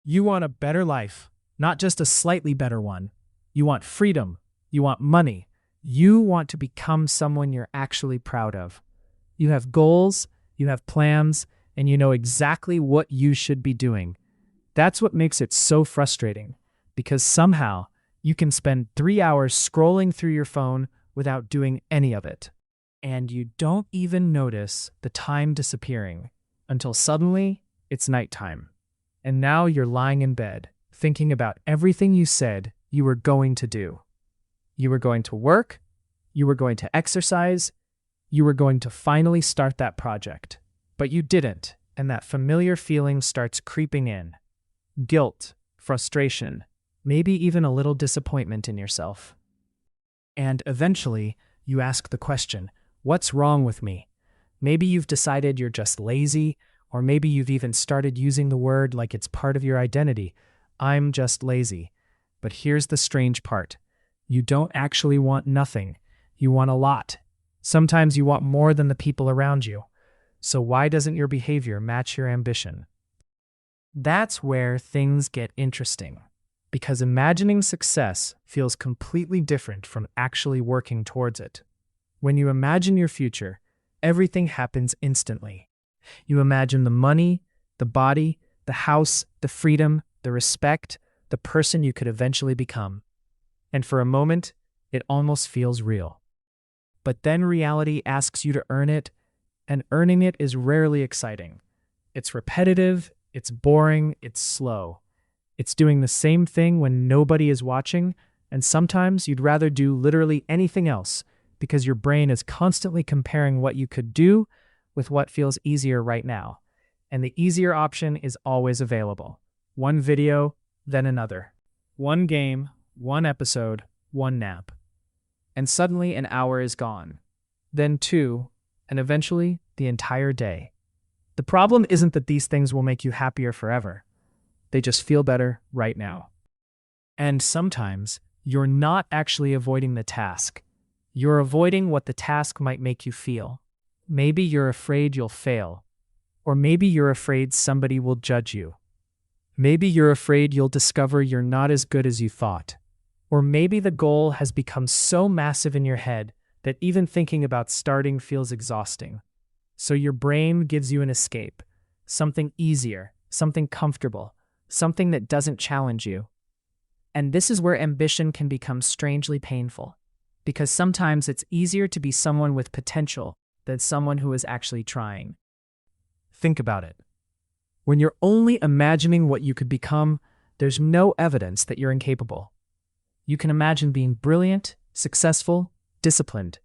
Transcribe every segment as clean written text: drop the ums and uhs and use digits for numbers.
You want a better life, not just a slightly better one. You want freedom. You want money. You want to become someone you're actually proud of. You have goals, you have plans, and you know exactly what you should be doing. That's what makes it so frustrating, because somehow you can spend 3 hours scrolling through your phone without doing any of it. And you don't even notice the time disappearing until suddenly it's nighttime. And now you're lying in bed, thinking about everything you said you were going to do. You were going to work, you were going to exercise, you were going to finally start that project. But you didn't, and that familiar feeling starts creeping in. Guilt, frustration, maybe even a little disappointment in yourself. And eventually, you ask the question, what's wrong with me? Maybe you've decided you're just lazy, or maybe you've even started using the word like it's part of your identity. I'm just lazy. But here's the strange part. You don't actually want nothing. You want a lot. Sometimes you want more than the people around you. So why doesn't your behavior match your ambition? That's where things get interesting. Because imagining success feels completely different from actually working towards it. When you imagine your future, everything happens instantly. You imagine the money, the body, the house, the freedom, the respect, the person you could eventually become. And for a moment, it almost feels real. But then reality asks you to earn it, and earning it is rarely exciting. It's repetitive, it's boring, it's slow. It's doing the same thing when nobody is watching, and sometimes you'd rather do literally anything else because your brain is constantly comparing what you could do with what feels easier right now. And the easier option is always available. One video, then another. One game, one episode, one nap. And suddenly an hour is gone. Then two, and eventually the entire day. The problem isn't that these things will make you happier forever. They just feel better right now. And sometimes you're not actually avoiding the task. You're avoiding what the task might make you feel. Maybe you're afraid you'll fail. Or maybe you're afraid somebody will judge you. Maybe you're afraid you'll discover you're not as good as you thought. Or maybe the goal has become so massive in your head that even thinking about starting feels exhausting. So your brain gives you an escape, something easier, something comfortable, something that doesn't challenge you. And this is where ambition can become strangely painful, because sometimes it's easier to be someone with potential than someone who is actually trying. Think about it. When you're only imagining what you could become, there's no evidence that you're incapable. You can imagine being brilliant, successful, disciplined.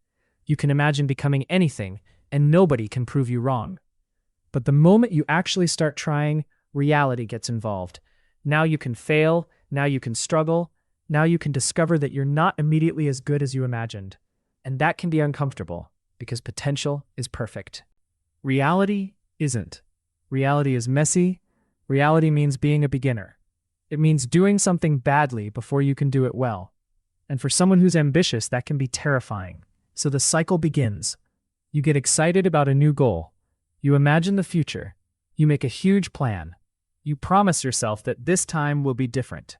You can imagine becoming anything, and nobody can prove you wrong. But the moment you actually start trying, reality gets involved. Now you can fail, now you can struggle, now you can discover that you're not immediately as good as you imagined. And that can be uncomfortable, because potential is perfect. Reality isn't. Reality is messy. Reality means being a beginner. It means doing something badly before you can do it well. And for someone who's ambitious, that can be terrifying. So the cycle begins. You get excited about a new goal. You imagine the future. You make a huge plan. You promise yourself that this time will be different.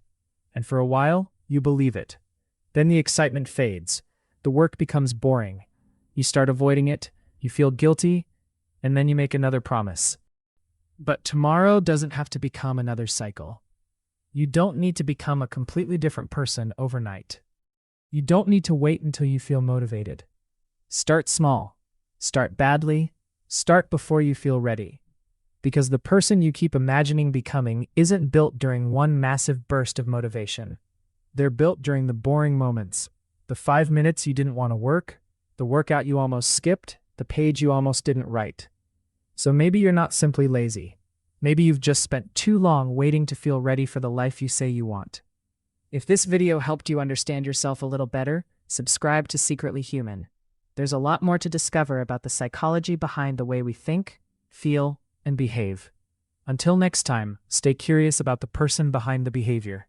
And for a while, you believe it. Then the excitement fades. The work becomes boring. You start avoiding it. You feel guilty. And then you make another promise. But tomorrow doesn't have to become another cycle. You don't need to become a completely different person overnight. You don't need to wait until you feel motivated. Start small. Start badly. Start before you feel ready. Because the person you keep imagining becoming isn't built during one massive burst of motivation. They're built during the boring moments. The 5 minutes you didn't want to work, the workout you almost skipped, the page you almost didn't write. So maybe you're not simply lazy. Maybe you've just spent too long waiting to feel ready for the life you say you want. If this video helped you understand yourself a little better, subscribe to Secretly Human. There's a lot more to discover about the psychology behind the way we think, feel, and behave. Until next time, stay curious about the person behind the behavior.